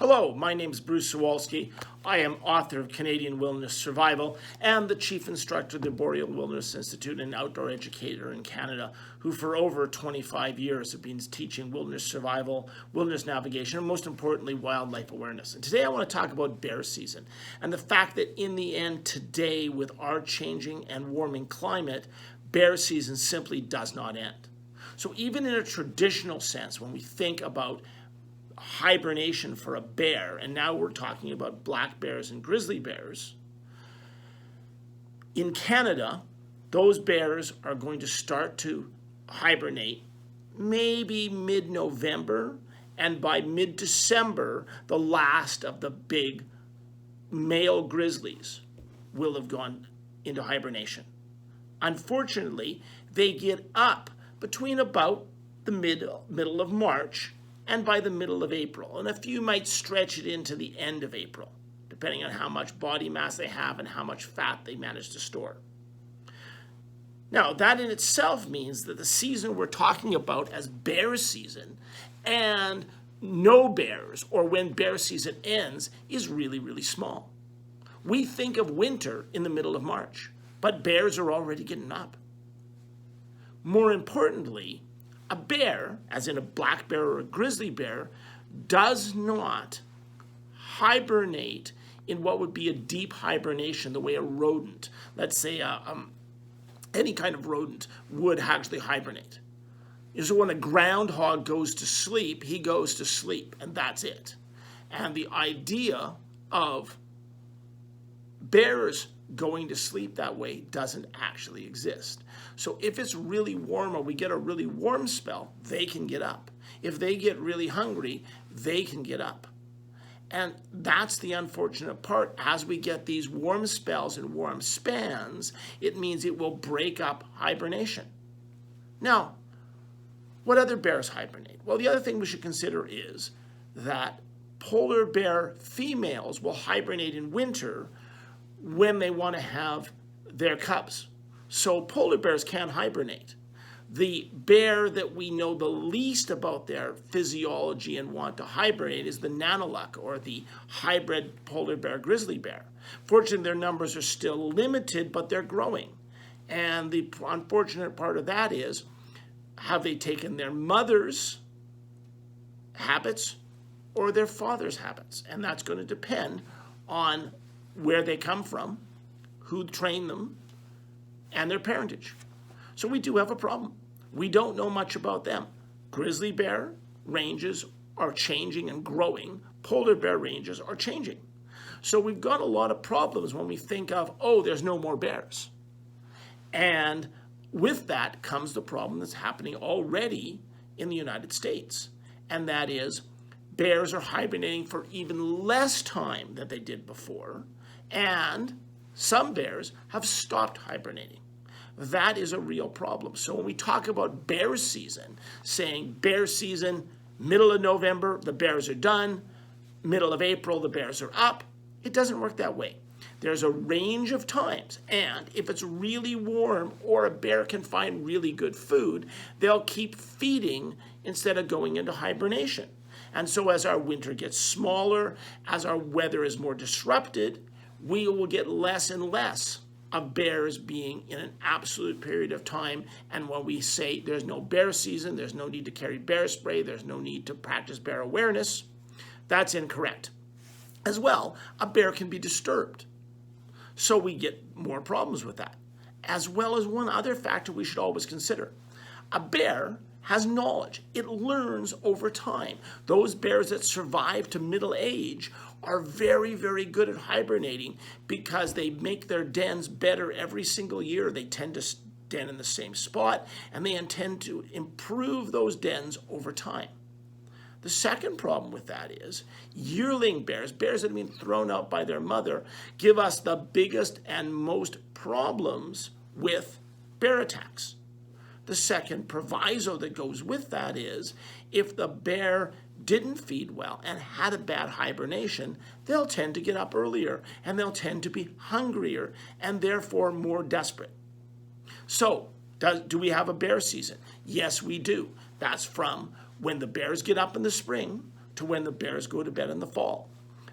Hello, my name is Bruce Zawalsky. I am author of Canadian Wilderness Survival and the chief instructor of the Boreal Wilderness Institute and outdoor educator in Canada, who for over 25 years have been teaching wilderness survival, wilderness navigation, and most importantly, wildlife awareness. And today I want to talk about bear season and the fact that in the end today, with our changing and warming climate, bear season simply does not end. So even in a traditional sense, when we think about hibernation for a bear, and now we're talking about black bears and grizzly bears, in Canada, those bears are going to start to hibernate maybe mid-November, and by mid-December, the last of the big male grizzlies will have gone into hibernation. Unfortunately, they get up between about the middle of March and by the middle of April. And a few might stretch it into the end of April, depending on how much body mass they have and how much fat they manage to store. Now, that in itself means that the season we're talking about as bear season and no bears, or when bear season ends, is really, really small. We think of winter in the middle of March, but bears are already getting up. More importantly, a bear, as in a black bear or a grizzly bear, does not hibernate in what would be a deep hibernation the way a rodent, let's say any kind of rodent, would actually hibernate. So when a groundhog goes to sleep, he goes to sleep, and that's it. And the idea of bears going to sleep that way doesn't actually exist. So if it's really warm or we get a really warm spell, they can get up. If they get really hungry, they can get up. And that's the unfortunate part. As we get these warm spells and warm spans, it means it will break up hibernation. Now, what other bears hibernate? Well, the other thing we should consider is that polar bear females will hibernate in winter when they want to have their cubs. So polar bears can hibernate. The bear that we know the least about their physiology and want to hibernate is the Nanook, or the hybrid polar bear grizzly bear. Fortunately, their numbers are still limited, but they're growing. And the unfortunate part of that is, have they taken their mother's habits or their father's habits? And that's going to depend on where they come from, who trained them, and their parentage. So we do have a problem. We don't know much about them. Grizzly bear ranges are changing and growing. Polar bear ranges are changing. So we've got a lot of problems when we think of, oh, there's no more bears. And with that comes the problem that's happening already in the United States. And that is, bears are hibernating for even less time than they did before. And some bears have stopped hibernating. That is a real problem. So when we talk about bear season, saying bear season, middle of November, the bears are done, middle of April, the bears are up, it doesn't work that way. There's a range of times, and if it's really warm or a bear can find really good food, they'll keep feeding instead of going into hibernation. And so as our winter gets smaller, as our weather is more disrupted, we will get less and less of bears being in an absolute period of time. And when we say there's no bear season, there's no need to carry bear spray, there's no need to practice bear awareness, that's incorrect. As well, a bear can be disturbed. So we get more problems with that. As well as one other factor we should always consider. A bear has knowledge. It learns over time. Those bears that survive to middle age are very, very good at hibernating because they make their dens better every single year. They tend to den in the same spot, and they intend to improve those dens over time. The second problem with that is yearling bears, bears that have been thrown out by their mother, give us the biggest and most problems with bear attacks. The second proviso that goes with that is if the bear didn't feed well and had a bad hibernation, they'll tend to get up earlier and they'll tend to be hungrier and therefore more desperate. So, do we have a bear season? Yes, we do. That's from when the bears get up in the spring to when the bears go to bed in the fall.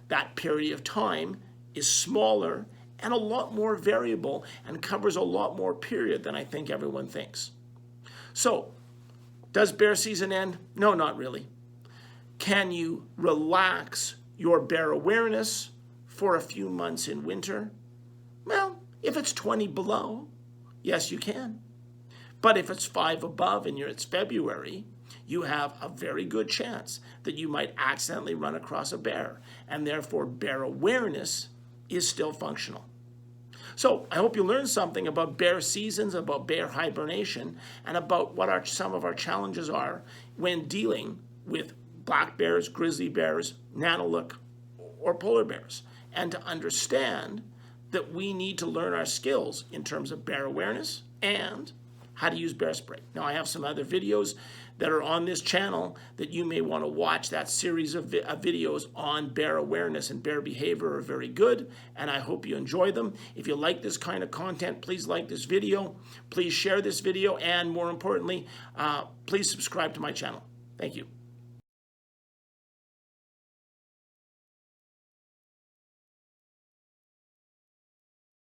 That period of time is smaller and a lot more variable and covers a lot more period than I think everyone thinks. So, does bear season end? No, not really. Can you relax your bear awareness for a few months in winter? Well, if it's 20 below, yes, you can. But if it's 5 above and it's February, you have a very good chance that you might accidentally run across a bear, and therefore bear awareness is still functional. So I hope you learned something about bear seasons, about bear hibernation, and about what some of our challenges are when dealing with black bears, grizzly bears, Nanook, or polar bears, and to understand that we need to learn our skills in terms of bear awareness and how to use bear spray. Now, I have some other videos that are on this channel that you may want to watch. That series of videos on bear awareness and bear behavior are very good, and I hope you enjoy them. If you like this kind of content, please like this video, please share this video, and more importantly, please subscribe to my channel. Thank you.